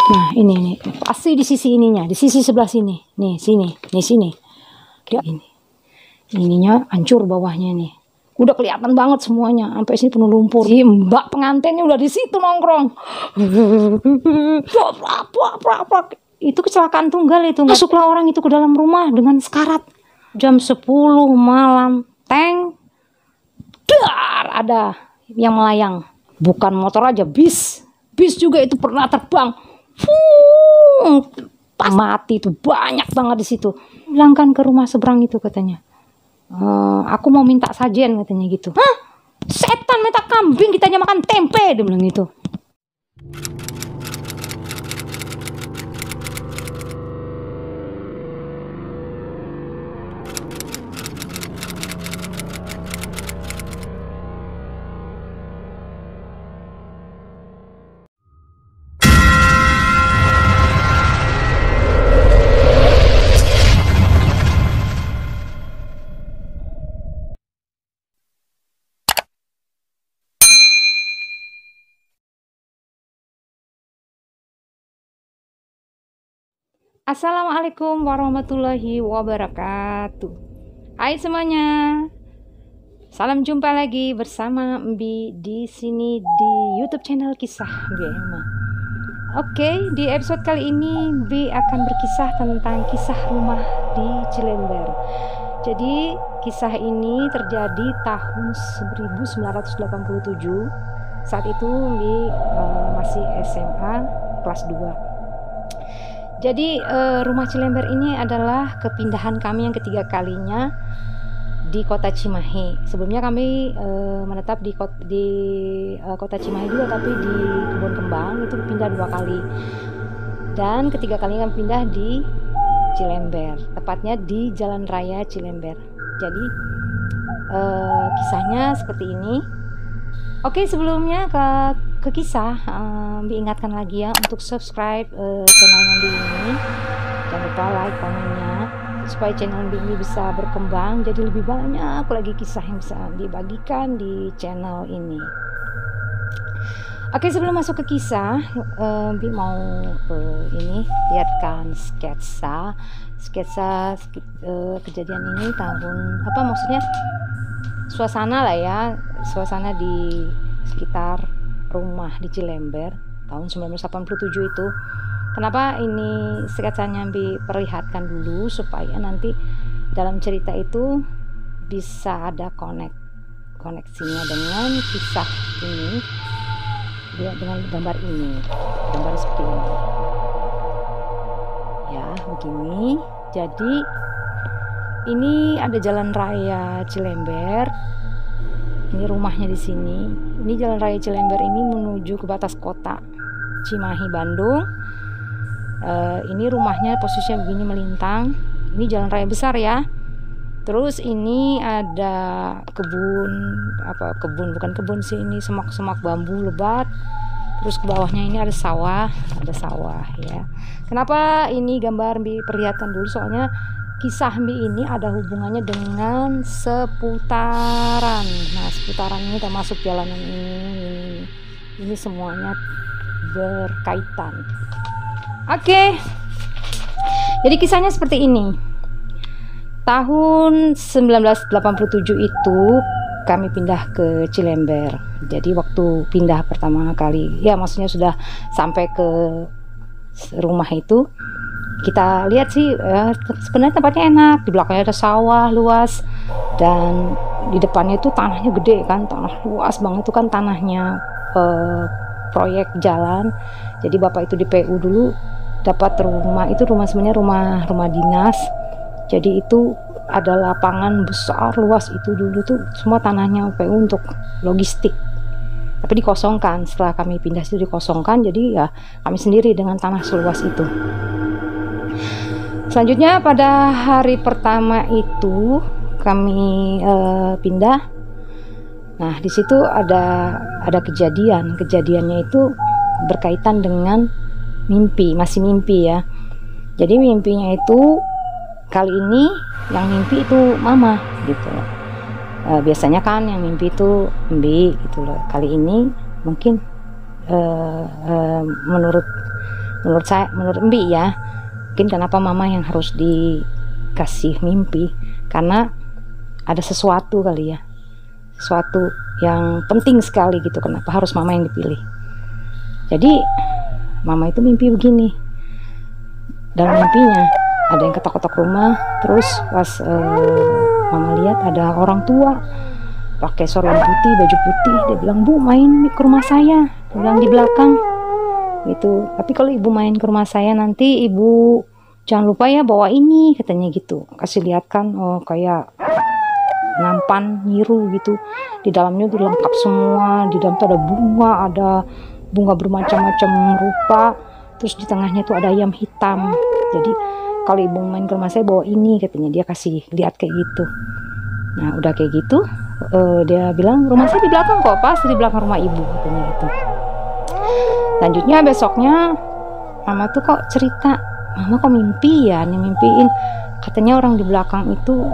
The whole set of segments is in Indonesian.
Nah, ini pasti di sisi ininya, di sisi sebelah sini. Nih, sini. Kayak ini. Ininya hancur bawahnya nih. Udah kelihatan banget semuanya, sampai sini penuh lumpur. Si mbak pengantinnya udah di situ nongkrong. Itu kecelakaan tunggal itu. Masuklah orang itu ke dalam rumah dengan sekarat. Jam 10 malam, tank. Dar, ada yang melayang. Bukan motor aja, bis. Bis juga itu pernah terbang. Pas mati itu banyak banget di situ. Bilangkan ke rumah seberang itu katanya. Aku mau minta sajian katanya gitu. Hah? Setan minta kambing, kita aja makan tempe, dia bilang gitu. Assalamualaikum warahmatullahi wabarakatuh. Hai semuanya. Salam jumpa lagi bersama Mbi di sini di YouTube channel Kisah Mbi Elma. Oke, di episode kali ini Mbi akan berkisah tentang kisah rumah di Cilember. Jadi, kisah ini terjadi tahun 1987. Saat itu Mbi masih SMA kelas 2. Jadi rumah Cilember ini adalah kepindahan kami yang ketiga kalinya di kota Cimahi. Sebelumnya kami menetap di kota Cimahi juga, tapi di Kebun Kembang itu pindah 2 kali. Dan ketiga kalinya kami pindah di Cilember, tepatnya di Jalan Raya Cilember. Jadi kisahnya seperti ini. Oke, sebelumnya ke kisah, Mbi ingatkan lagi ya untuk subscribe channelnya Mbi ini. Jangan lupa like, komennya, supaya channel Mbi ini bisa berkembang jadi lebih banyak lagi kisah yang bisa dibagikan di channel ini. Oke, sebelum masuk ke kisah, Mbi mau ini lihatkan sketsa kejadian ini tahun apa, maksudnya suasana lah ya, suasana di sekitar rumah di Cilember tahun 1987 itu. Kenapa ini sketsanya Mbi perlihatkan dulu supaya nanti dalam cerita itu bisa ada koneksinya dengan kisah ini, dengan gambar ini, gambar seperti ini ya, begini. Jadi ini ada jalan raya Cilember. Ini rumahnya di sini. Ini jalan raya Cilember ini menuju ke batas kota Cimahi, Bandung. Ini rumahnya posisinya begini melintang. Ini jalan raya besar ya. Terus ini ada bukan kebun sih, ini semak-semak bambu lebat. Terus ke bawahnya ini ada sawah ya. Kenapa ini gambar Mbi perlihatkan dulu? Soalnya kisah Mbi ini ada hubungannya dengan seputaran. Nah, seputaran ini termasuk jalanan ini semuanya berkaitan. Oke. Jadi kisahnya seperti ini. Tahun 1987 itu kami pindah ke Cilember. Jadi waktu pindah pertama kali, ya maksudnya sudah sampai ke rumah itu, kita lihat sih sebenarnya tempatnya enak. Di belakangnya ada sawah luas, dan di depannya itu tanahnya gede kan, tanah luas banget itu kan tanahnya proyek jalan. Jadi bapak itu di PU dulu dapat rumah itu, sebenarnya rumah dinas. Jadi itu ada lapangan besar luas itu dulu tuh semua tanahnya PU untuk logistik. Tapi dikosongkan, setelah kami pindah itu dikosongkan, jadi ya kami sendiri dengan tanah seluas itu. Selanjutnya pada hari pertama itu kami pindah. Nah, di situ ada kejadiannya itu berkaitan dengan masih mimpi ya. Jadi mimpinya itu kali ini yang mimpi itu mama gitu. Biasanya kan yang mimpi itu Mbi gitu loh. Kali ini mungkin menurut menurut Mbi ya, mungkin kenapa mama yang harus dikasih mimpi, karena ada sesuatu kali ya, sesuatu yang penting sekali gitu, kenapa harus mama yang dipilih. Jadi mama itu mimpi begini, dalam mimpinya ada yang ketok-ketok rumah, terus pas mama lihat ada orang tua pakai sorban putih, baju putih. Dia bilang, "Bu, main ke rumah saya." Dia bilang di belakang gitu. "Tapi kalau ibu main ke rumah saya nanti ibu jangan lupa ya bawa ini," katanya gitu. Kasih lihat kan, kayak nampan nyiru gitu. Di dalamnya tuh lengkap semua. Di dalam tuh ada bunga bermacam-macam rupa. Terus di tengahnya tuh ada ayam hitam. Jadi kalau ibu main ke rumah saya bawa ini, katanya. Dia kasih lihat kayak gitu. Nah udah kayak gitu, dia bilang, "Rumah saya di belakang kok, pas di belakang rumah ibu," katanya gitu. Lanjutnya besoknya mama tuh kok cerita, "Mama kok mimpi ya, nih mimpiin katanya orang di belakang itu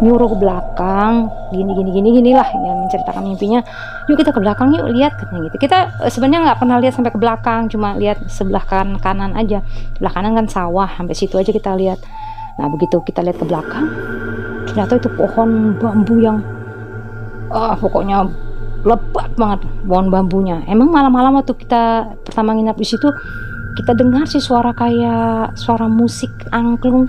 nyuruh ke belakang gini lah," ya menceritakan mimpinya. "Yuk kita ke belakang yuk, lihat," katanya gitu. Kita sebenarnya nggak pernah lihat sampai ke belakang, cuma lihat sebelah kanan aja. Sebelah kanan kan sawah, sampai situ aja kita lihat. Nah begitu kita lihat ke belakang, ternyata itu pohon bambu yang pokoknya lebat banget pohon bambunya. Emang malam-malam waktu kita pertama nginap di situ, kita dengar sih suara kayak suara musik angklung,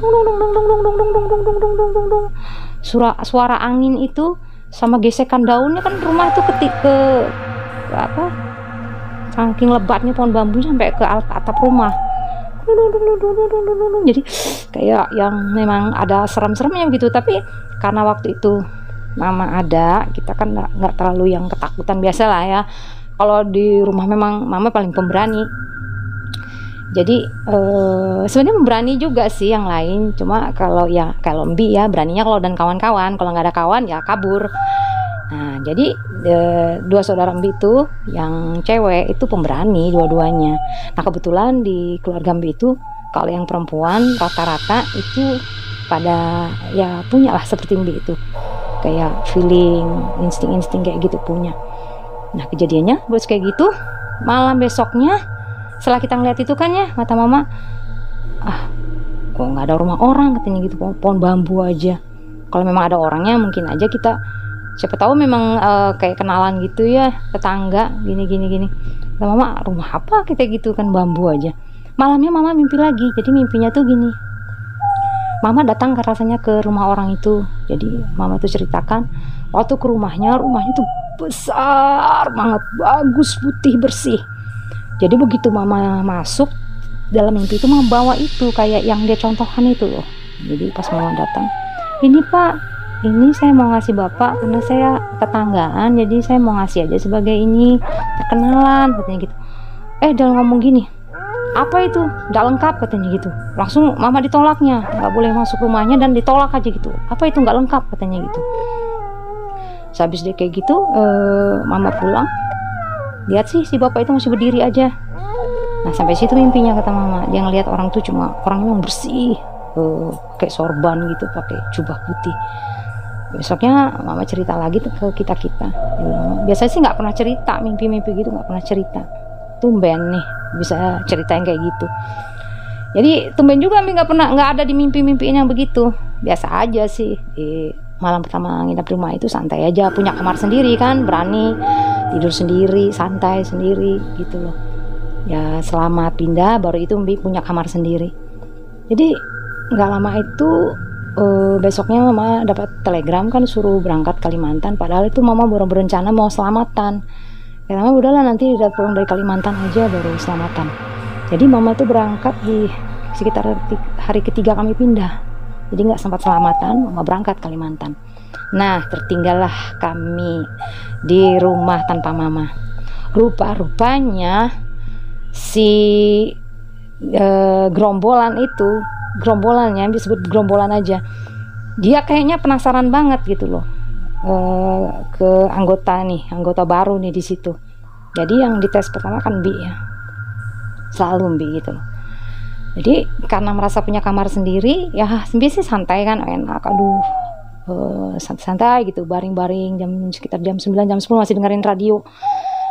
suara angin itu sama gesekan daunnya kan. Rumah itu saking lebatnya pohon bambunya sampai ke atap rumah. Jadi kayak yang memang ada serem-seremnya gitu. Tapi karena waktu itu mama ada, kita kan nggak terlalu yang ketakutan, biasa lah ya. Kalau di rumah memang mama paling pemberani. Jadi sebenarnya memberani juga sih yang lain, cuma kalau Mbi ya beraninya kalau dan kawan-kawan, kalau nggak ada kawan ya kabur. Nah jadi dua saudara Mbi itu yang cewek itu pemberani dua-duanya. Nah kebetulan di keluarga Mbi itu kalau yang perempuan rata-rata itu pada ya punya lah seperti Mbi itu, kayak feeling, insting kayak gitu punya. Nah kejadiannya bos kayak gitu. Malam besoknya setelah kita ngeliat itu kan ya, mata mama, kok nggak ada rumah orang, katanya gitu, pohon bambu aja. Kalau memang ada orangnya mungkin aja kita, siapa tahu memang kayak kenalan gitu ya, tetangga gini. Kata mama, rumah apa kita gitu kan, bambu aja. Malamnya mama mimpi lagi. Jadi mimpinya tuh gini, mama datang rasanya ke rumah orang itu. Jadi mama tuh ceritakan waktu ke rumahnya tuh besar banget, bagus, putih, bersih. Jadi begitu mama masuk dalam mimpi itu, mama bawa itu kayak yang dia contohkan itu loh. Jadi pas mama datang, "Ini Pak, ini saya mau ngasih Bapak karena saya tetanggaan, jadi saya mau ngasih aja sebagai ini perkenalan," katanya gitu. Dalam ngomong gini, "Apa itu? Nggak lengkap," katanya gitu. Langsung mama ditolaknya, nggak boleh masuk rumahnya dan ditolak aja gitu. "Apa itu nggak lengkap?" katanya gitu. Sehabis dia kayak gitu, mama pulang, lihat sih si bapak itu masih berdiri aja. Nah sampai situ mimpinya, kata mama. Dia ngelihat orang tuh cuma orangnya memang bersih, kayak sorban gitu, pakai jubah putih. Besoknya mama cerita lagi ke kita. Biasanya sih nggak pernah cerita mimpi-mimpi gitu, nggak pernah cerita. Tumben nih bisa ceritain kayak gitu. Jadi tumben juga nggak ada di mimpi-mimpiin yang begitu. Biasa aja sih. Malam pertama nginap di rumah itu santai aja, punya kamar sendiri kan, berani tidur sendiri, santai sendiri gitu loh. Ya selama pindah baru itu Mbi punya kamar sendiri. Jadi nggak lama itu besoknya mama dapat telegram kan, suruh berangkat Kalimantan. Padahal itu mama baru berencana mau selamatan. Ya mama udahlah nanti udah pulang dari Kalimantan aja baru selamatan. Jadi mama tuh berangkat di sekitar hari ketiga kami pindah. Jadi nggak sempat selamatan, mama berangkat Kalimantan. Nah tertinggallah kami di rumah tanpa mama. Rupanya si gerombolannya disebut gerombolan aja, dia kayaknya penasaran banget gitu loh ke anggota baru nih di situ. Jadi yang dites pertama kan Mbi ya, selalu Mbi gitu loh. Jadi karena merasa punya kamar sendiri ya Mbi sih santai kan, enak, santai gitu, baring-baring sekitar jam 9 jam 10 masih dengerin radio.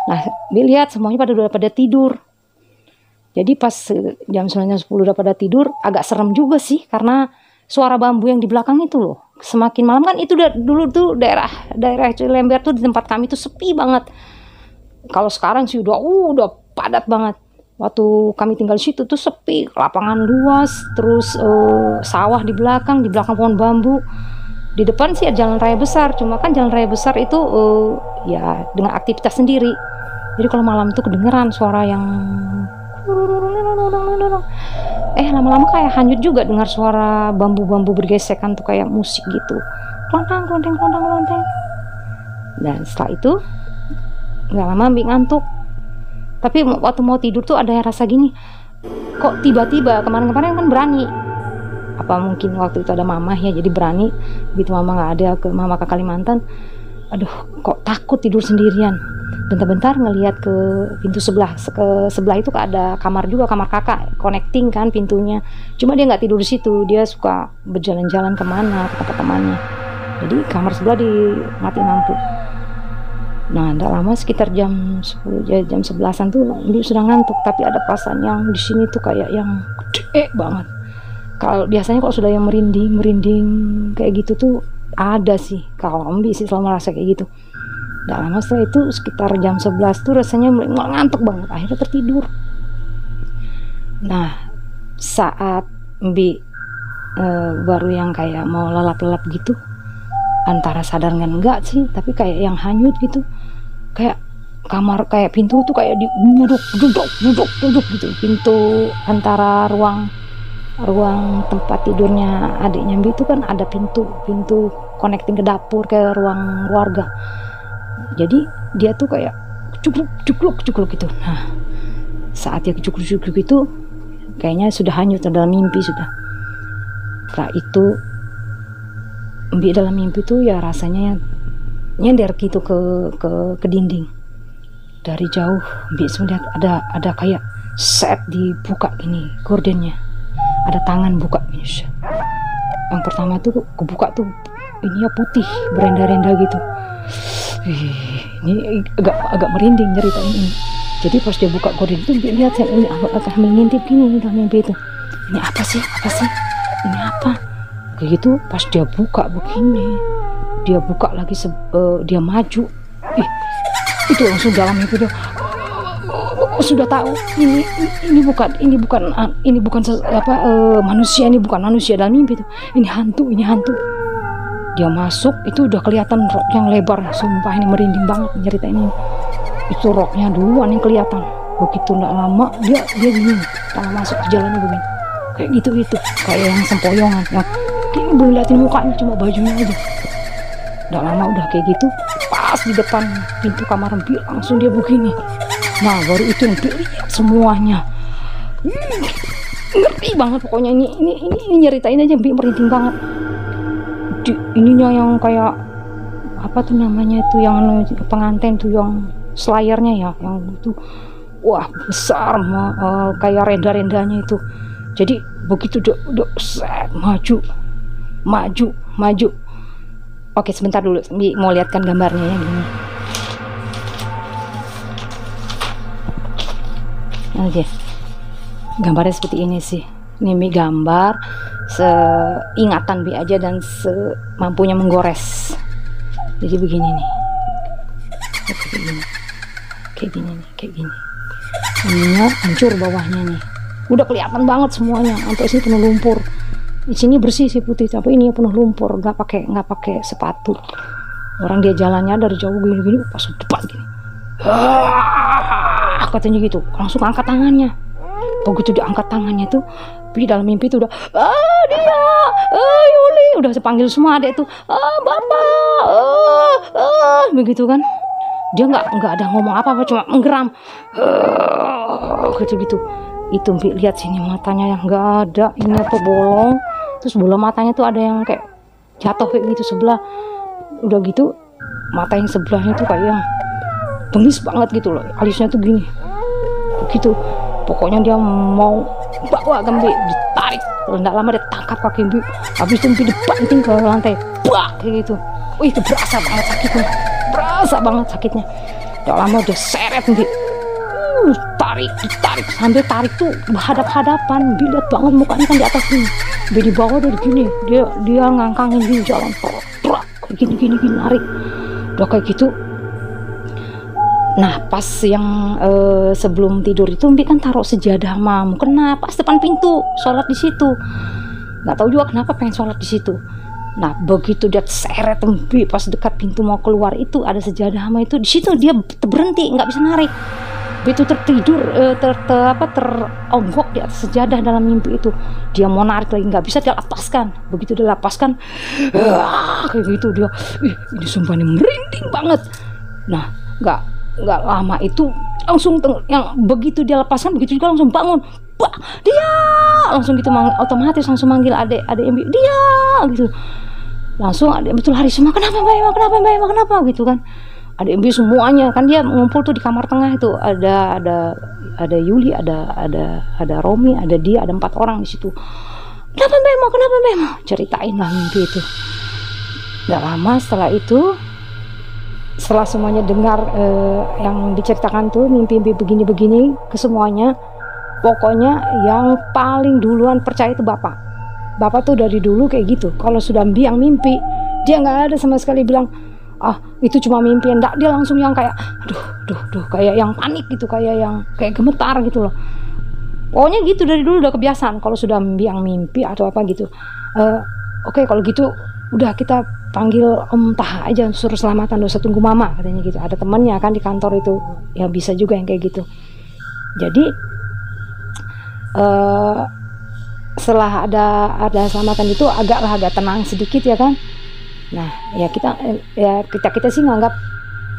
Nah Mbi lihat semuanya pada tidur. Jadi pas jam 9 10 udah pada tidur, agak serem juga sih karena suara bambu yang di belakang itu loh. Semakin malam kan itu dulu tuh daerah Cilember tuh di tempat kami tuh sepi banget. Kalau sekarang sih udah padat banget. Waktu kami tinggal di situ tuh sepi, lapangan luas, terus sawah di belakang pohon bambu. Di depan sih ada jalan raya besar, cuma kan jalan raya besar itu ya dengan aktivitas sendiri. Jadi kalau malam itu kedengeran suara yang lama-lama kayak hanyut juga, dengar suara bambu-bambu bergesekan tuh kayak musik gitu. Klontang. Dan setelah itu nggak lama Mbi ngantuk. Tapi waktu mau tidur tuh ada rasa gini, kok tiba-tiba kemarin kan berani, apa mungkin waktu itu ada mama ya, jadi berani gitu. Mama nggak ada, mama ke Kalimantan, aduh kok takut tidur sendirian. Bentar-bentar ngelihat ke pintu sebelah, ke sebelah itu ada kamar juga, kamar kakak, connecting kan pintunya. Cuma dia nggak tidur di situ, dia suka berjalan-jalan kemana ke tempat temannya. Jadi kamar sebelah dimatiin lampu. Nah, tidak lama sekitar jam 10 ya, jam 11-an tuh dia sudah ngantuk, tapi ada perasaan yang di sini tuh kayak yang gede banget. Kalau biasanya kalau sudah yang merinding kayak gitu tuh ada sih. Kalau Mbi sih selalu merasa kayak gitu. Tidak lama setelah itu sekitar jam 11 tuh rasanya mulai ngantuk banget, akhirnya tertidur. Nah, saat Mbi baru yang kayak mau lelap-lelap gitu, antara sadar enggak sih, tapi kayak yang hanyut gitu, kayak kamar, kayak pintu tuh kayak duduk gitu. Pintu antara ruang tempat tidurnya adiknya Mbi itu kan ada pintu connecting ke dapur, ke ruang keluarga. Jadi dia tuh kayak cukluk gitu. Nah, saat dia cukluk itu kayaknya sudah hanyut dalam mimpi sudah. Setelah itu Mbi dalam mimpi tuh ya rasanya nyender gitu ke dinding. Dari jauh Mbi melihat ada kayak set dibuka gini gordennya. Ada tangan buka gini. Yang pertama tuh kebuka tuh ininya putih, berenda-renda gitu. Ini agak merinding nyeritain ini. Jadi pas dia buka gorden itu Mbi lihat ini agak mengintip gini dalam mimpi itu. Ini apa sih? Ini apa? Kayak gitu. Pas dia buka begini, dia buka lagi, dia maju, itu langsung dalam itu dia sudah tahu ini bukan manusia, ini bukan manusia dalam mimpi itu, ini hantu. Dia masuk itu udah kelihatan rok yang lebar, sumpah ini merinding banget nyeritain ini. Itu roknya duluan yang kelihatan. Begitu nggak lama dia gini, kalau masuk ke jalannya begini kayak gitu, kayak yang sempoyongan yang ini belum liatin mukanya, cuma bajunya aja. Udah lama udah kayak gitu, pas di depan pintu kamar Mbi langsung dia begini. Nah baru itu yang dilihat semuanya. Ngeri banget pokoknya, ini nyeritain aja Mbi merinding banget. Ininya yang kayak apa tuh namanya itu, yang pengantin tuh, yang selayarnya ya, yang itu wah besar, kayak renda-rendanya itu. Jadi begitu udah set maju. Oke, sebentar dulu, mau lihatkan gambarnya ya gini. Oke, gambarnya seperti ini sih. Ini Mbi gambar seingatan Mbi aja dan semampunya menggores. Jadi begini nih, kayak gini. Ininya hancur bawahnya nih. Udah kelihatan banget semuanya, sampai sini penuh lumpur. Di sini bersih sih putih, tapi ini penuh lumpur, nggak pakai sepatu. Orang dia jalannya dari jauh gini pas depan gini, katanya gitu, langsung angkat tangannya. Begitu dia angkat tangannya tuh, di dalam mimpi tuh udah dia, Yuli, udah sepanggil semua adek tuh, bapak, begitu kan. Dia nggak ada ngomong apa-apa, cuma menggeram, gitu. Itu Mbi lihat sini matanya yang nggak ada, ini apa bolong. Terus bola matanya tuh ada yang kayak jatuh kayak gitu sebelah. Udah gitu mata yang sebelahnya tuh kayak yang bengis banget gitu loh, alisnya tuh gini begitu. Pokoknya dia mau bawa ke Mbi, ditarik, tidak lama dia tangkap kaki Mbi, habis itu Mbi dibanting ke lantai, kayak gitu. Wih, itu berasa banget sakitnya. Tidak lama dia seret Mbi, tarik sambil tarik tuh hadap-hadapan. Bi lihat banget mukanya kan di atas ini, Bi di bawah dari gini, dia ngangkangin di jalan prak gini narik udah kayak gitu. Nah pas yang sebelum tidur itu Bi kan taruh sejadah sama mukena pas depan pintu, sholat di situ. Nggak tahu juga kenapa pengen sholat di situ. Nah begitu dia seret Bi pas dekat pintu mau keluar itu ada sejadah sama itu, di situ dia berhenti, nggak bisa narik. Bi itu tertidur teronggok di atas sejadah dalam mimpi itu. Dia mau narik lagi nggak bisa, dia lepaskan. Begitu dia lepaskan kayak gitu dia, ini sumpah nih merinding banget. Nah nggak lama itu langsung yang begitu dia lepaskan, begitu juga langsung bangun. Bah, dia langsung gitu otomatis langsung manggil adik Embi, dia gitu. Langsung adik betul lari semua, kenapa Mbak Emma kenapa gitu kan. Adik Embi semuanya kan dia ngumpul tuh di kamar tengah itu, ada Yuli, ada Romi, ada dia, ada 4 orang di situ. Kenapa Mbak Emma ceritain lah mimpi itu. Nggak lama setelah itu, setelah semuanya dengar yang diceritakan tuh mimpi begini ke semuanya, pokoknya yang paling duluan percaya itu bapak tuh dari dulu kayak gitu. Kalau sudah yang mimpi, dia nggak ada sama sekali bilang itu cuma mimpi. Enggak, dia langsung yang kayak duh kayak yang panik gitu, kayak gemetar gitu loh. Pokoknya gitu dari dulu udah kebiasaan kalau sudah yang mimpi atau apa gitu. Oke, kalau gitu udah kita panggil Om Taha aja, suruh selamatan, dosa tunggu mama katanya gitu. Ada temannya kan di kantor itu, ya bisa juga yang kayak gitu. Jadi setelah ada selamatan itu agak tenang sedikit ya kan. Nah ya kita sih nganggap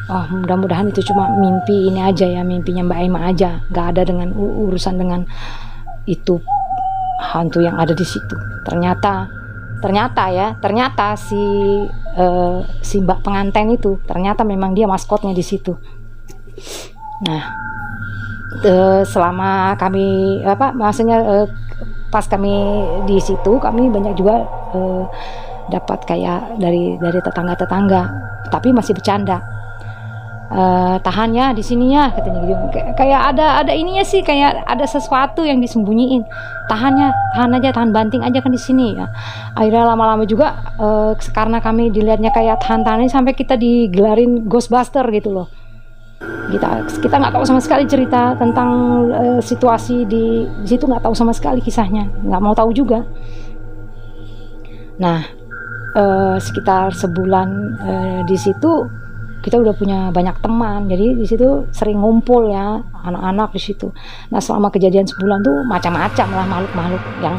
mudah-mudahan itu cuma mimpi ini aja ya, mimpinya Mbak Emma aja, nggak ada dengan urusan dengan itu hantu yang ada di situ. Ternyata si Mbak pengantin itu ternyata memang dia maskotnya di situ. Nah selama kami pas kami di situ, kami banyak juga dapat kayak dari tetangga, tapi masih bercanda. Tahan ya di sini ya katanya gitu. Kayak ada ininya sih, kayak ada sesuatu yang disembunyiin. Tahan aja, tahan banting aja kan di sini ya. Akhirnya lama-lama juga karena kami dilihatnya kayak tahan sampai kita digelarin Ghostbuster gitu loh. Kita nggak tahu sama sekali cerita tentang situasi di situ, nggak tahu sama sekali kisahnya, nggak mau tahu juga. Nah sekitar sebulan di situ kita udah punya banyak teman, jadi di situ sering ngumpul ya anak-anak di situ. Nah selama kejadian sebulan tuh macam-macam lah makhluk yang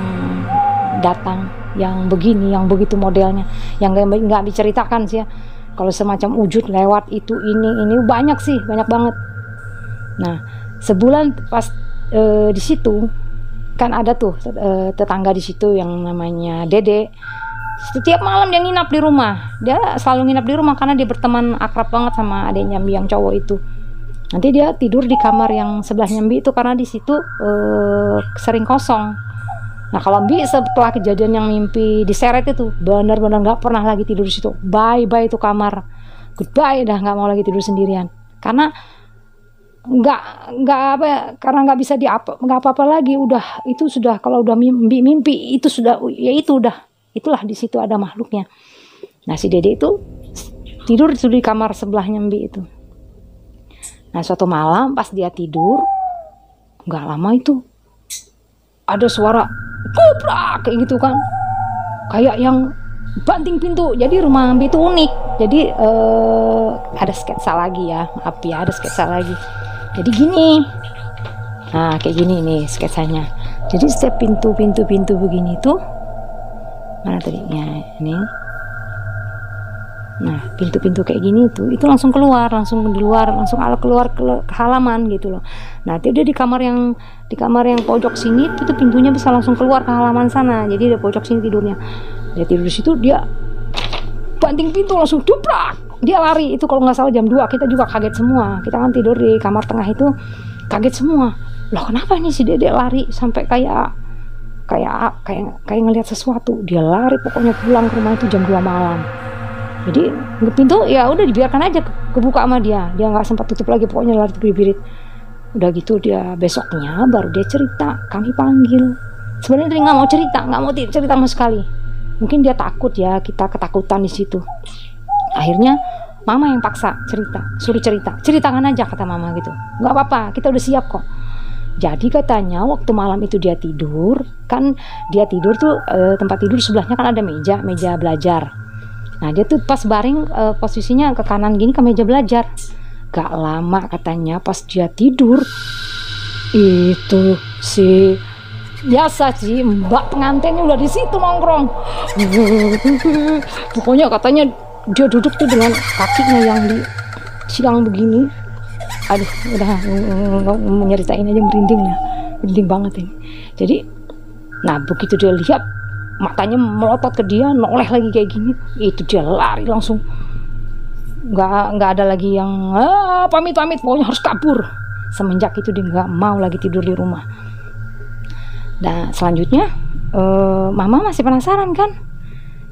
datang, yang begini, yang begitu modelnya, yang nggak diceritakan sih ya. Kalau semacam wujud lewat itu ini banyak banget. Nah sebulan pas di situ kan ada tuh tetangga di situ yang namanya Dede. Setiap malam dia nginap di rumah. Dia selalu nginap di rumah karena dia berteman akrab banget sama adiknya Mbi yang cowok itu. Nanti dia tidur di kamar yang sebelahnya Mbi itu karena di situ sering kosong. Nah kalau Mbi setelah kejadian yang mimpi diseret itu benar-benar nggak pernah lagi tidur di situ. Bye itu kamar, goodbye dah, nggak mau lagi tidur sendirian. Karena karena nggak bisa nggak apa-apa lagi. Udah itu sudah, kalau udah mimpi itu sudah, ya itu udah, itulah di situ ada makhluknya. Nah si Dede itu tidur di kamar sebelahnya Mbi itu. Nah suatu malam pas dia tidur, nggak lama itu ada suara gobrak kayak gitu kan, kayak yang banting pintu. Jadi rumah Mbi itu unik. Jadi ada sketsa lagi ya, maaf ya, ada sketsa lagi. Jadi gini, nah kayak gini nih sketsanya. Jadi setiap pintu begini tuh, mana tadinya ini, nah pintu kayak gini itu langsung keluar, langsung keluar ke halaman gitu loh. Nah dia di kamar yang pojok sini itu pintunya bisa langsung keluar ke halaman sana. Jadi dia pojok sini tidurnya, dia tidur di situ, dia banting pintu langsung duprak, dia lari. Itu kalau nggak salah jam 2, kita juga kaget semua. Kita kan tidur di kamar tengah itu, kaget semua. Loh kenapa ini si Dede lari sampai kayak ngelihat sesuatu. Dia lari pokoknya pulang ke rumah itu jam 2 malam. Jadi pintu ya udah dibiarkan aja kebuka sama dia nggak sempat tutup lagi, pokoknya lari birit. Udah gitu dia besoknya baru dia cerita, kami panggil. Sebenarnya dia nggak mau cerita sama sekali. Mungkin dia takut ya, kita ketakutan di situ. Akhirnya mama yang paksa suruh ceritakan aja kata mama gitu. Nggak apa-apa, kita udah siap kok. Jadi katanya waktu malam itu dia tidur, kan dia tidur tuh tempat tidur sebelahnya kan ada meja belajar. Nah dia tuh pas baring posisinya ke kanan gini ke meja belajar. Gak lama katanya pas dia tidur itu si biasa sih mbak pengantinnya udah di situ nongkrong. Pokoknya katanya dia duduk tuh dengan kakinya yang di silang begini. Aduh udah nyeritain aja merinding banget ini. Jadi nah begitu dia lihat matanya melotot ke dia, noleh lagi kayak gini, itu dia lari langsung. Nggak ada lagi yang pamit pokoknya harus kabur. Semenjak itu dia nggak mau lagi tidur di rumah. Nah selanjutnya mama masih penasaran kan,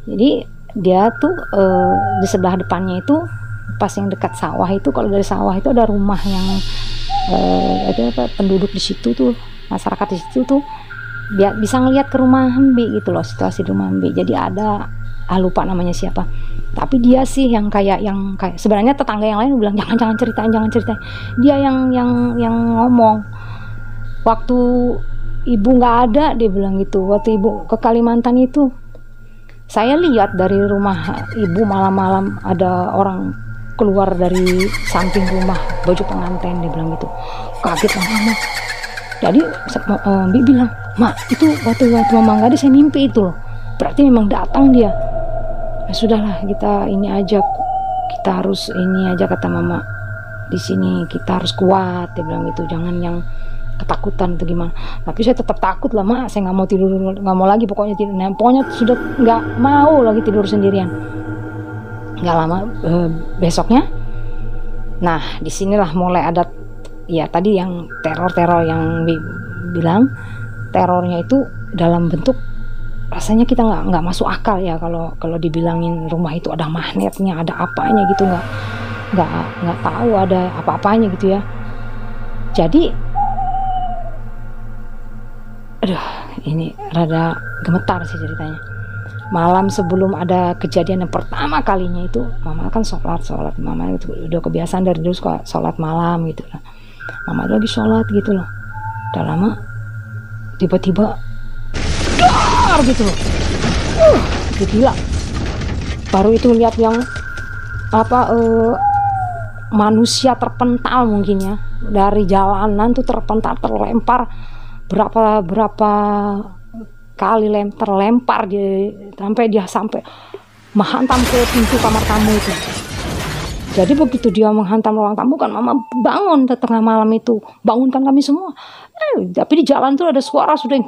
jadi dia tuh di sebelah depannya itu pas yang dekat sawah itu, kalau dari sawah itu ada rumah yang ada penduduk di situ tuh, masyarakat di situ tuh dia bisa ngelihat ke rumah Mbi gitu loh, situasi di rumah Mbi. Jadi ada lupa namanya siapa, tapi dia sih yang kayak sebenarnya tetangga yang lain bilang jangan ceritain. Dia yang ngomong waktu ibu nggak ada, dia bilang gitu. Waktu ibu ke Kalimantan itu saya lihat dari rumah ibu malam-malam ada orang keluar dari samping rumah baju pengantin, dia bilang gitu. Kaget lah mama. Jadi Bi bilang, mak itu waktu mama nggak ada saya mimpi itu loh, berarti memang datang dia. Ya sudahlah kita ini aja, kita harus ini aja kata mama, di sini kita harus kuat, dia bilang gitu, jangan yang ketakutan atau gimana. Tapi saya tetap takut lah mak, saya nggak mau tidur, nggak mau lagi pokoknya tidur. Nah, pokoknya sudah nggak mau lagi tidur sendirian. Nggak lama besoknya, nah disinilah mulai ada ya tadi yang teror yang bilang, terornya itu dalam bentuk rasanya kita nggak masuk akal ya, kalau dibilangin rumah itu ada magnetnya, ada apanya gitu, nggak tahu ada apa-apanya gitu ya. Jadi aduh ini rada gemetar sih ceritanya. Malam sebelum ada kejadian yang pertama kalinya itu, mama kan sholat, mama itu udah kebiasaan dari dulu suka sholat malam gitu lah. Mama lagi sholat gitu loh, udah lama tiba-tiba dar gitu loh, gila. Baru itu lihat yang manusia terpental mungkin ya, dari jalanan tuh terlempar berapa kali terlempar dia sampai menghantam ke pintu kamar tamu itu. Jadi begitu dia menghantam ruang tamu kan mama bangun tengah malam itu, bangunkan kami semua. Tapi di jalan tuh ada suara sudah yang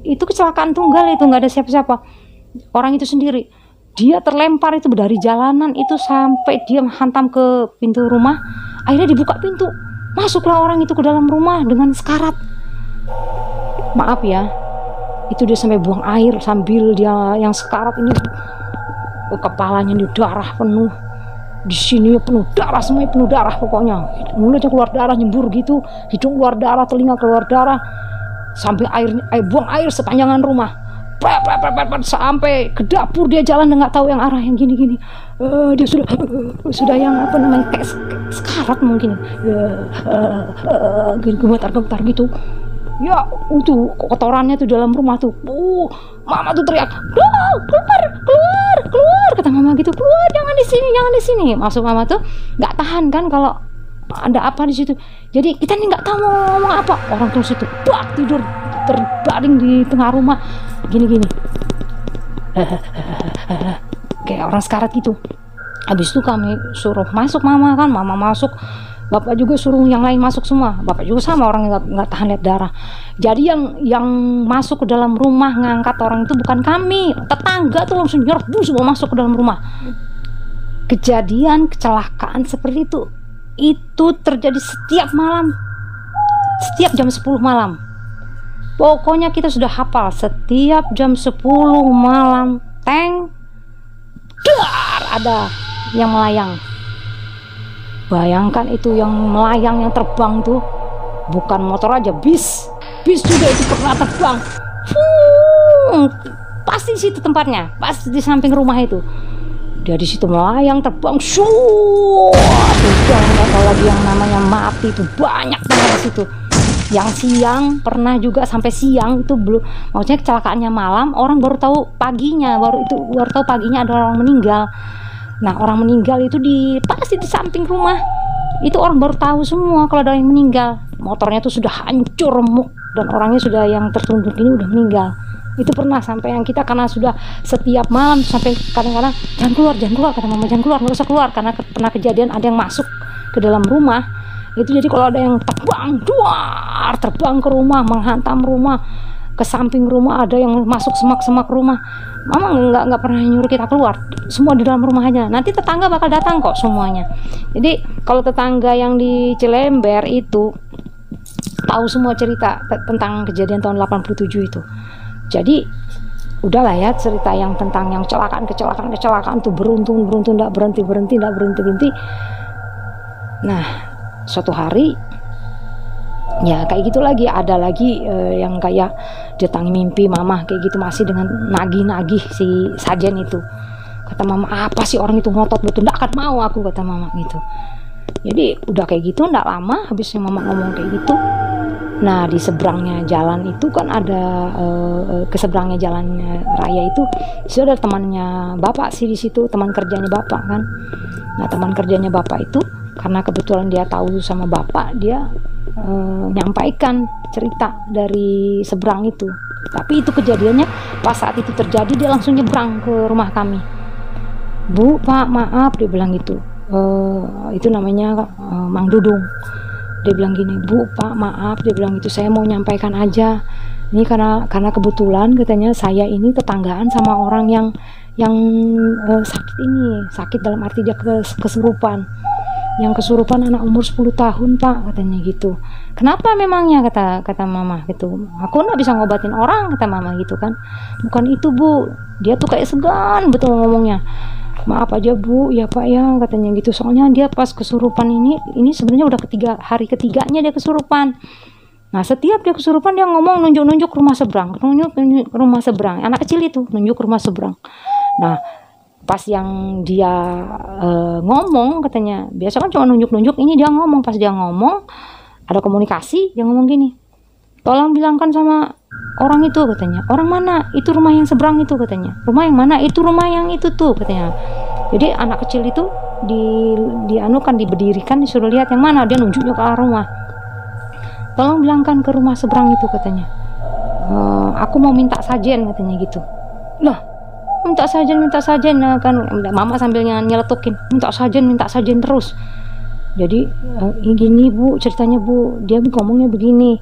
itu kecelakaan tunggal, itu nggak ada siapa-siapa, orang itu sendiri. Dia terlempar itu dari jalanan itu sampai dia menghantam ke pintu rumah. Akhirnya dibuka pintu, masuklah orang itu ke dalam rumah dengan sekarat. Maaf ya, itu dia sampai buang air sambil dia yang sekarat ini, kepalanya di darah penuh, di sini penuh darah, semuanya penuh darah pokoknya. Mulutnya keluar darah nyembur gitu, hidung keluar darah, telinga keluar darah, sampai buang air sepanjangan rumah, sampai ke dapur dia jalan nggak tahu yang arah yang gini. Dia sudah yang kayak sekarat mungkin, gemetar gitu. Ya itu kotorannya tuh dalam rumah tuh. Mama tuh teriak, keluar, kata mama gitu, keluar, jangan di sini. Maksud mama tuh nggak tahan kan kalau ada apa di situ. Jadi kita nih nggak tahu mau ngomong apa. Orang tuh situ tidur terbaring di tengah rumah gini. Kayak orang sekarat gitu. Habis itu kami suruh masuk mama masuk. Bapak juga suruh yang lain masuk semua. Bapak juga sama, orang yang nggak tahan lihat darah. Jadi yang masuk ke dalam rumah ngangkat orang itu bukan kami, tetangga tuh langsung nyerbu semua masuk ke dalam rumah. Kejadian kecelakaan seperti itu terjadi setiap malam, setiap jam 10 malam. Pokoknya kita sudah hafal, setiap jam 10 malam dar ada yang melayang. Bayangkan itu yang melayang, yang terbang tuh bukan motor aja, bis juga itu pernah terbang. Pasti di situ tempatnya, pasti di samping rumah itu. Dia di situ melayang, terbang, nggak tahu lagi yang namanya mati itu banyak banget di situ. Yang siang pernah juga sampai siang itu belum, maksudnya kecelakaannya malam, orang baru tahu paginya, baru tahu paginya ada orang meninggal. Nah orang meninggal itu pasti di samping rumah itu, orang baru tahu semua kalau ada yang meninggal. Motornya tuh sudah hancur remuk dan orangnya sudah, yang tertunduk ini udah meninggal. Itu pernah sampai yang kita, karena sudah setiap malam sampai kadang-kadang jangan keluar kata mama, jangan keluar, nggak usah keluar, karena pernah kejadian ada yang masuk ke dalam rumah itu. Jadi kalau ada yang terbang ke rumah, menghantam rumah, ke samping rumah ada yang masuk semak-semak rumah, mama nggak pernah nyuruh kita keluar, semua di dalam rumah aja. Nanti tetangga bakal datang kok semuanya. Jadi kalau tetangga yang di Cilember itu tahu semua cerita tentang kejadian tahun 87 itu. Jadi udahlah ya, cerita yang tentang yang kecelakaan tuh beruntun nggak berhenti. Nah suatu hari ya kayak gitu lagi, ada lagi yang kayak datangi mimpi mama kayak gitu, masih dengan nagih si sajen itu. Kata mama, apa sih orang itu ngotot betul, nggak akan mau aku, kata mama gitu. Jadi udah kayak gitu, nggak lama habisnya mama ngomong kayak gitu. Nah di seberangnya jalan itu kan ada ke seberangnya jalan raya itu sudah ada temannya bapak sih di situ, teman kerjanya bapak kan. Nah teman kerjanya bapak itu karena kebetulan dia tahu sama bapak, dia nyampaikan cerita dari seberang itu. Tapi itu kejadiannya pas saat itu terjadi, dia langsung nyebrang ke rumah kami. Bu, Pak, maaf, dia bilang gitu. Itu namanya Mang Dudung. Dia bilang gini, Bu, Pak, maaf, dia bilang gitu, saya mau nyampaikan aja. Ini karena kebetulan katanya saya ini tetanggaan sama orang yang sakit ini, sakit dalam arti dia kesurupan. Yang kesurupan anak umur 10 tahun, Pak, katanya gitu. Kenapa memangnya, kata mama gitu. Aku nggak bisa ngobatin orang, kata mama gitu kan. Bukan itu, Bu. Dia tuh kayak segan betul ngomongnya. Maaf aja, Bu, ya Pak ya, katanya gitu. Soalnya dia pas kesurupan ini sebenarnya udah hari ketiganya dia kesurupan. Nah setiap dia kesurupan dia ngomong nunjuk rumah seberang, nunjuk rumah seberang. Anak kecil itu nunjuk rumah seberang. Nah pas yang dia ngomong, katanya biasa kan cuma nunjuk, ini dia ngomong. Pas dia ngomong ada komunikasi, dia ngomong gini, tolong bilangkan sama orang itu, katanya. Orang mana? Itu rumah yang seberang itu, katanya. Rumah yang mana? Itu rumah yang itu tuh, katanya. Jadi anak kecil itu diberdirikan, disuruh lihat yang mana, dia nunjuknya ke arah rumah. Tolong bilangkan ke rumah seberang itu, katanya. Aku mau minta sajen, katanya gitu. Lah, minta sajen, nah, kan mama sambil nyeletukin, minta sajen terus. Jadi gini Bu, ceritanya Bu, dia ngomongnya begini,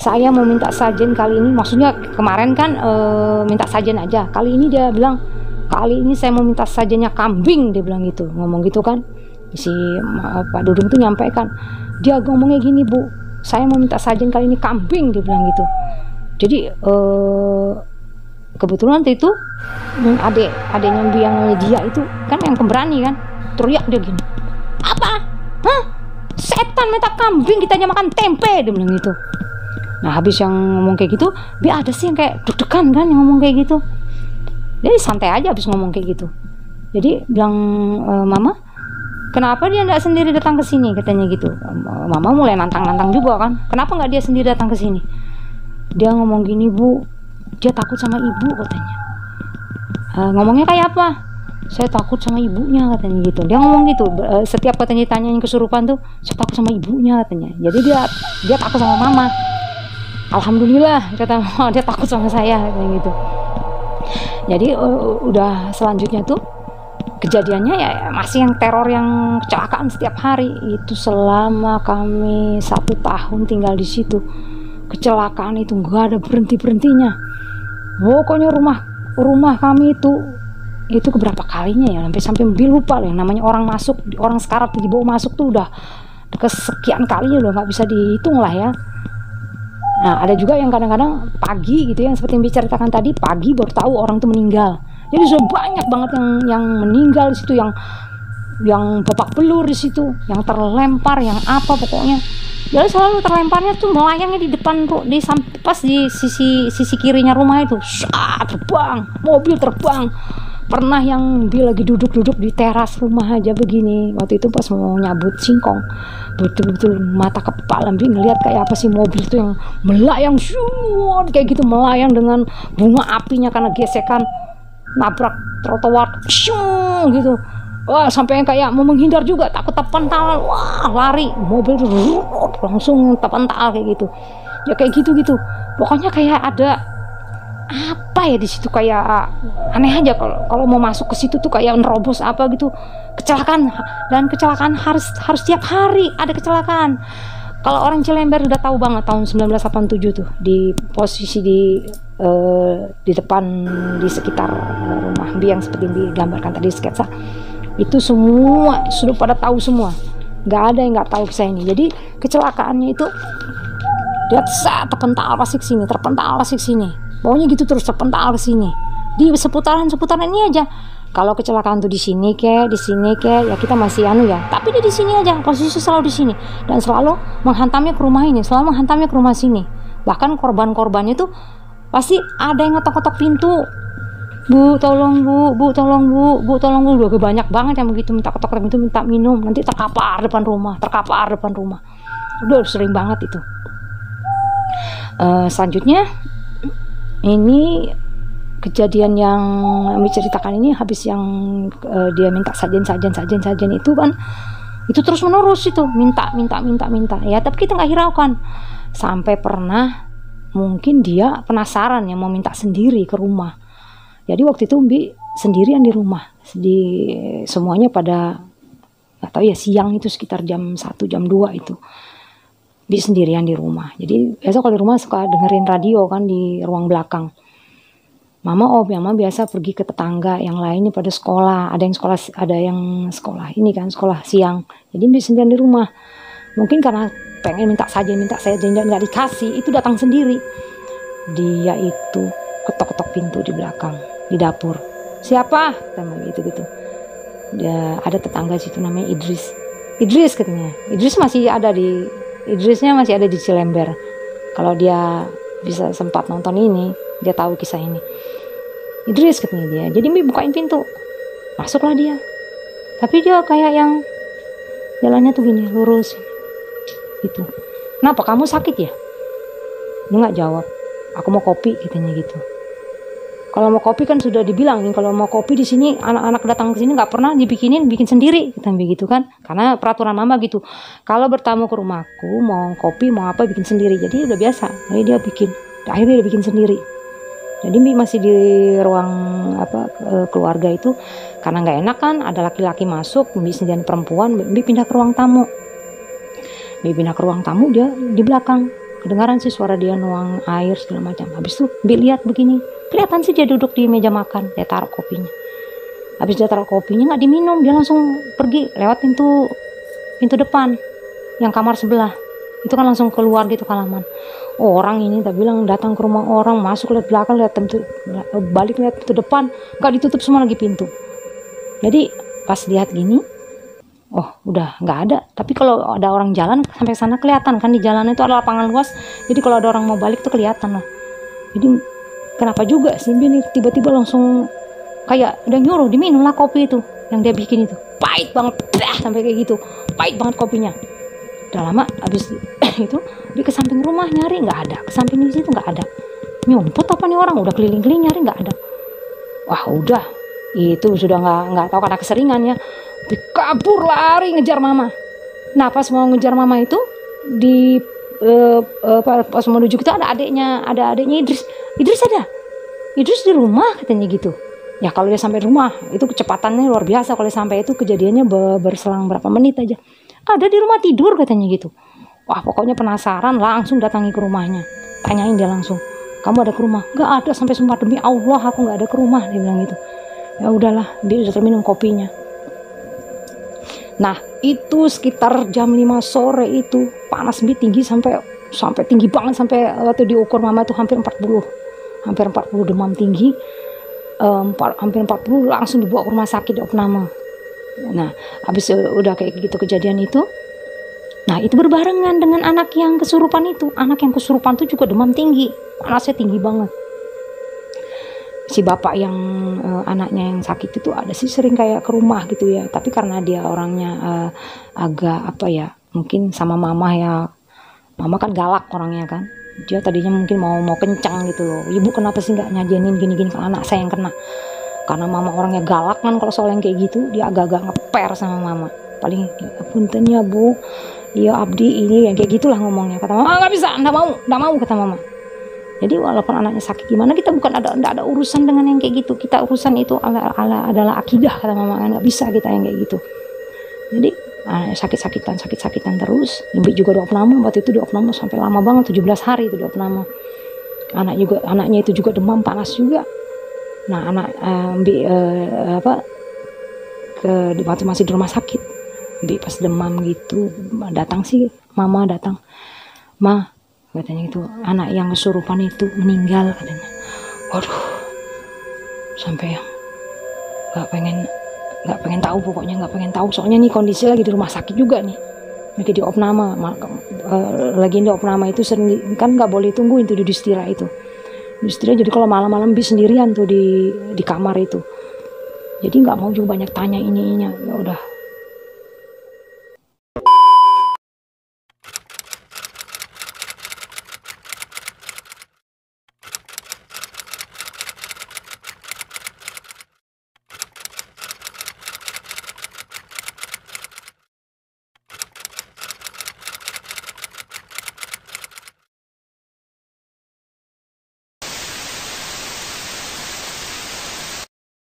saya mau minta sajen kali ini, maksudnya kemarin kan minta sajen aja, kali ini dia bilang, kali ini saya mau minta sajennya kambing, dia bilang gitu, ngomong gitu kan. Si Pak Dudung tuh nyampaikan, dia ngomongnya gini, Bu, saya mau minta sajen kali ini kambing, dia bilang gitu. Jadi kebetulan itu adeknya yang dia itu kan yang pemberani kan, teriak dia gini, apa? Hah? Setan minta kambing, kita aja makan tempe, dia bilang gitu. Nah habis yang ngomong kayak gitu, dia ada sih yang kayak deg-degan kan yang ngomong kayak gitu. Jadi santai aja habis ngomong kayak gitu. Jadi bilang, Mama, kenapa dia nggak sendiri datang ke sini, katanya gitu. Mama mulai nantang juga kan, kenapa nggak dia sendiri datang ke sini? Dia ngomong gini, Bu, dia takut sama ibu, katanya. Ngomongnya kayak apa? Saya takut sama ibunya, katanya gitu. Dia ngomong gitu, setiap katanya ditanyain kesurupan tuh, saya takut sama ibunya, katanya. Jadi dia takut sama mama. Alhamdulillah, kata mama, dia takut sama saya, katanya gitu. Jadi udah selanjutnya tuh kejadiannya ya masih yang teror, yang kecelakaan setiap hari itu selama kami 1 tahun tinggal di situ. Kecelakaan itu nggak ada berhentinya. Pokoknya rumah kami itu keberapa kalinya ya, sampai lupa loh, yang namanya orang sekarat dibawa masuk tuh udah kesekian kalinya loh, nggak bisa dihitung lah ya. Nah ada juga yang kadang-kadang pagi gitu, yang seperti yang diceritakan tadi, pagi baru tahu orang itu meninggal. Jadi sudah banyak banget yang meninggal di situ, yang yang babak belur di situ, yang terlempar, yang apa pokoknya. Jadi selalu terlemparnya tuh melayangnya di depan tuh, pas di sisi kirinya rumah itu, terbang, mobil terbang. Pernah yang dia lagi duduk di teras rumah aja begini, waktu itu pas mau nyabut singkong, betul-betul mata kepala Bi ngelihat kayak apa sih mobil itu yang melayang kayak gitu, melayang dengan bunga apinya karena gesekan nabrak trotoar gitu. Wah, sampai kayak mau menghindar juga, takut terpental, wah lari, mobil langsung terpental kayak gitu. Ya kayak gitu pokoknya kayak ada apa ya di situ, kayak aneh aja kalau mau masuk ke situ tuh kayak nerobos apa gitu. Kecelakaan, dan kecelakaan harus tiap hari ada kecelakaan. Kalau orang Cilember udah tahu banget tahun 1987 tuh, di posisi di depan, di sekitar rumah Bi yang seperti digambarkan tadi sketsa itu, semua sudah pada tahu semua, nggak ada yang nggak tahu kisah ini. Jadi kecelakaannya itu dia terpental pasti ke sini, pokoknya gitu terus terpental ke sini di seputaran ini aja. Kalau kecelakaan tuh di sini ya kita masih ya, tapi dia di sini aja, posisi selalu di sini dan selalu menghantamnya ke rumah ini, selalu menghantamnya ke rumah sini. Bahkan korban-korbannya tuh pasti ada yang ngetok-ngetok pintu, Bu tolong Bu udah banyak banget yang begitu minta ketok pintu, minta minum, nanti terkapar depan rumah, udah sering banget itu. Selanjutnya ini kejadian yang menceritakan ini, habis yang dia minta sajen itu kan, itu terus menerus itu minta ya, tapi kita nggak hiraukan. Sampai pernah mungkin dia penasaran yang mau minta sendiri ke rumah. Jadi waktu itu Bi sendirian di rumah, semuanya pada nggak tahu ya, siang itu sekitar jam 1 jam 2 itu Bi sendirian di rumah. Jadi biasa kalau di rumah suka dengerin radio kan di ruang belakang. Mama biasa pergi ke tetangga yang lainnya pada sekolah, ada yang sekolah ini kan, sekolah siang. Jadi Bi sendirian di rumah. Mungkin karena pengen minta saja nggak dikasih, itu datang sendiri. Dia itu ketok-ketok pintu di belakang, di dapur. Siapa? Namanya gitu. Dia ada tetangga situ namanya Idris katanya. Idrisnya masih ada di Cilember. Kalau dia bisa sempat nonton ini, dia tahu kisah ini. Idris katanya dia. Jadi Mi bukain pintu. Masuklah dia. Tapi dia kayak yang jalannya tuh gini, lurus. Gitu. Kenapa kamu sakit ya? Dia nggak jawab. Aku mau kopi katanya gitu. Kalau mau kopi kan sudah dibilangin, kalau mau kopi di sini anak-anak datang ke sini nggak pernah bikin sendiri, kita begitu kan? Karena peraturan mama gitu. Kalau bertamu ke rumahku mau kopi mau apa bikin sendiri. Jadi udah biasa. Jadi dia akhirnya dia bikin sendiri. Jadi Bi masih di ruang keluarga itu, karena nggak enak kan ada laki-laki masuk, Bi sendirian perempuan, Bi pindah ke ruang tamu. Dia di belakang. Kedengaran sih suara dia nuang air segala macam. Habis itu Bi lihat begini, kelihatan sih dia duduk di meja makan, dia taruh kopinya. Habis dia taruh kopinya nggak diminum, dia langsung pergi lewat pintu depan yang kamar sebelah. Itu kan langsung keluar gitu ke halaman. Orang ini tak bilang datang ke rumah orang, masuk lihat belakang, lihat pintu, balik lihat pintu depan, nggak ditutup semua lagi pintu. Jadi pas lihat gini, oh udah nggak ada. Tapi kalau ada orang jalan sampai sana kelihatan kan, di jalan itu ada lapangan luas, jadi kalau ada orang mau balik tuh kelihatan lah. Jadi kenapa juga sih ini tiba-tiba langsung kayak udah nyuruh diminum lah kopi itu yang dia bikin itu, pahit banget, sampai kayak gitu, pahit banget kopinya. Udah lama habis itu dia ke samping rumah nyari, nggak ada. Ke samping di situ nggak ada. Nyumput apa nih orang, udah keliling-keliling nyari nggak ada. Wah udah, itu sudah nggak tahu karena keseringan ya. Kabur lari ngejar mama. Nah pas mau ngejar mama itu di pas mau menuju itu ada adiknya Idris di rumah katanya gitu. Ya kalau dia sampai rumah itu kecepatannya luar biasa. Kalau sampai itu kejadiannya berselang berapa menit aja. Ada di rumah tidur katanya gitu. Wah pokoknya penasaran, langsung datangi ke rumahnya. Tanyain dia langsung, kamu ada ke rumah? Nggak ada, sampai sumpah demi Allah aku nggak ada ke rumah, dia bilang gitu. Ya udahlah, dia udah minum kopinya. Nah itu sekitar jam 5 sore itu panas tinggi sampai tinggi banget, sampai waktu diukur mama itu hampir 40 demam tinggi, hampir 40, langsung dibawa ke rumah sakit opname. Nah, habis udah kayak gitu kejadian itu, nah itu berbarengan dengan anak yang kesurupan itu. Anak yang kesurupan itu juga demam tinggi, panasnya tinggi banget. Si bapak yang anaknya yang sakit itu ada sih sering kayak ke rumah gitu ya, tapi karena dia orangnya agak apa ya, mungkin sama mama ya, mama kan galak orangnya kan, dia tadinya mungkin mau kencang gitu loh, ibu kenapa sih nggak nyajenin gini-gini, kalau anak saya yang kena. Karena mama orangnya galak kan, kalau soal yang kayak gitu dia agak-agak ngeper sama mama, paling punten ya bu, iya abdi ini yang kayak gitulah ngomongnya. Kata mama, nggak bisa, nggak mau kata mama. Jadi walaupun anaknya sakit gimana, kita bukan ada urusan dengan yang kayak gitu, kita urusan itu adalah akidah, kata mama, nggak bisa kita yang kayak gitu. Jadi sakit-sakitan terus. Ibu juga diopname, waktu itu diopname sampai lama banget, 17 hari itu diopname. Anaknya itu juga demam panas juga. Nah waktu masih di rumah sakit, pas demam gitu datang sih, mama datang, ma katanya itu anak yang kesurupan itu meninggal katanya. Waduh, sampai yang nggak pengen tahu, pokoknya nggak pengen tahu, soalnya nih kondisi lagi di rumah sakit juga nih, lagi di opname, lagi di opname itu sering kan nggak boleh tungguin tuh di Dustira itu. Dustira jadi kalau malam-malam sendirian tuh di kamar itu. Jadi nggak mau juga banyak tanya ininya, ya udah